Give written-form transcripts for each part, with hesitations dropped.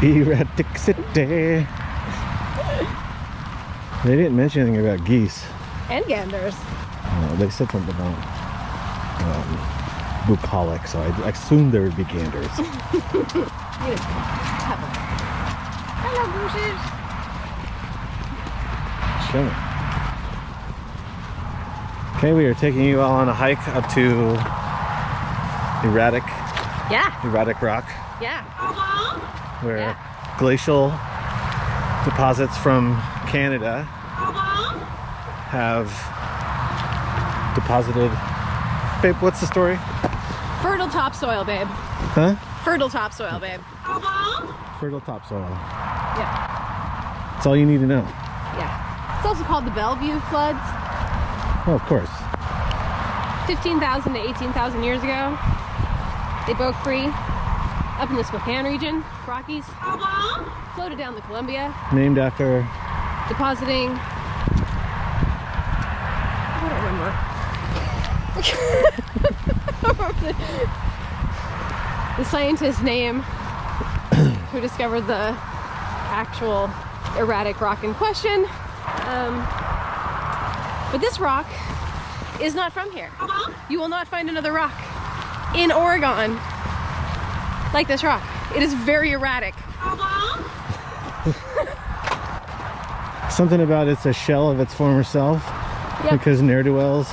Erratic City. They didn't mention anything about geese. And ganders. They said something about bucolic, so I assumed there would be ganders. Hello, bushes. Show me. Okay, we are taking you all on a hike up to Erratic Rock, Yeah. where glacial deposits from Canada have deposited. Babe, what's the story? Fertile topsoil, babe. Huh? Fertile topsoil, babe. Fertile topsoil. Yeah. That's all you need to know. Yeah. It's also called the Bellevue floods. Oh, of course. 15,000 to 18,000 years ago. They broke free up in the Spokane region, Rockies. Floated down the Columbia. Named after. Depositing. I don't remember. The scientist's name who discovered the actual erratic rock in question. But this rock is not from here. You will not find another rock in Oregon like this rock. It is very erratic. Something about it's a shell of its former self. Yep. Because ne'er-do-wells.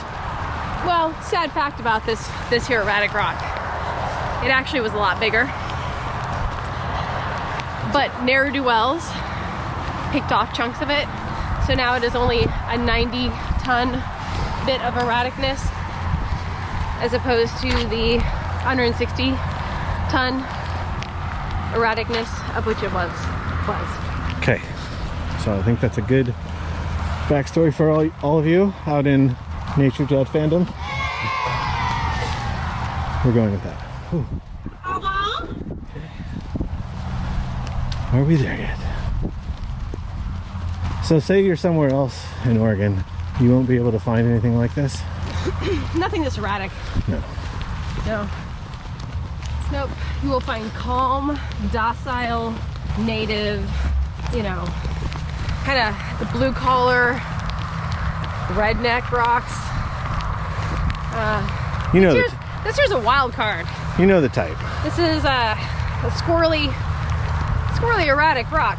Well, sad fact about this here erratic rock. It actually was a lot bigger. But ne'er-do-wells picked off chunks of it. So now it is only a 90-ton bit of erraticness as opposed to the 160-ton erraticness of which it was. Okay, so I think that's a good backstory for all of you out in Nature Jadd fandom. We're going with that. Whew. Okay. Are we there yet? So say you're somewhere else in Oregon, you won't be able to find anything like this? Nothing this erratic. No. No. Nope. You will find calm, docile, native, you know, kind of the blue collar, redneck rocks. You know this here's a wild card. you know the type. This is a squirrely erratic rock.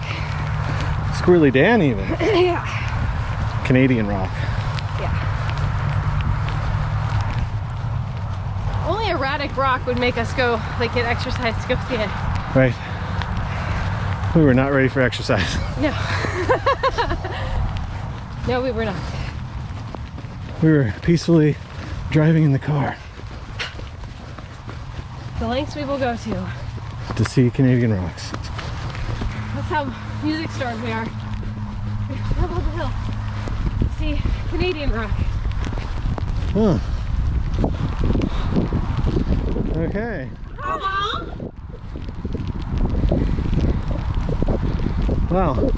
Squirrely Dan even. Yeah. Canadian rock. Yeah. Only erratic rock would make us go, like, get exercise to go see it. Right. We were not ready for exercise. No. No, we were not. We were peacefully driving in the car The lengths we will go to. to see Canadian rocks. That's how music storms we are. We're up the hill. See Canadian rock. Huh. Okay. Wow.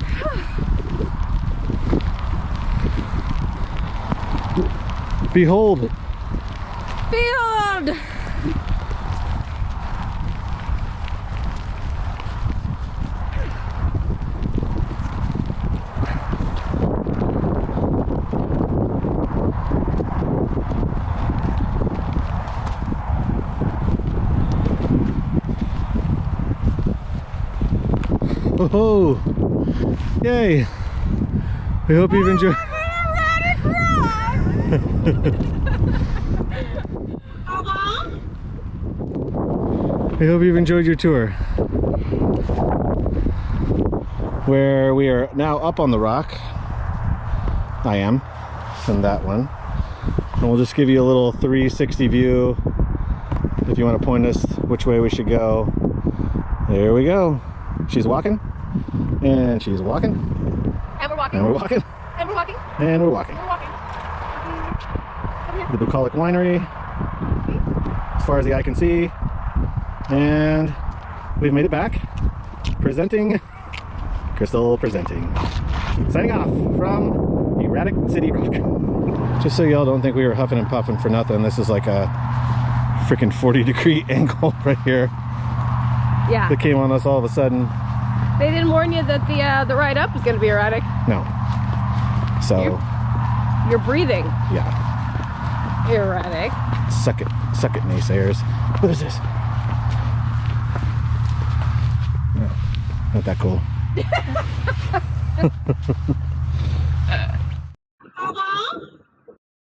Behold. Behold! Oh, yay! We hope you've enjoyed. Erratic rock! I hope you've enjoyed your tour. Where we are now up on the rock. I am, from that one. And we'll just give you a little 360 view. If you want to point us which way we should go. There we go. She's walking. And she's walking. And we're walking. And we're walking. And we're walking. And we're walking. We're walking. The bucolic winery. As far as the eye can see. And we've made it back. Presenting. Crystal presenting. Signing off from Erratic City Rock. Just so y'all don't think we were huffing and puffing for nothing, this is like a freaking 40-degree angle right here. Yeah. That came on us all of a sudden. They didn't warn you that the ride up is going to be erratic. No. So. You're breathing. Yeah. Erratic. Suck it, naysayers. What is this? Oh, not that cool.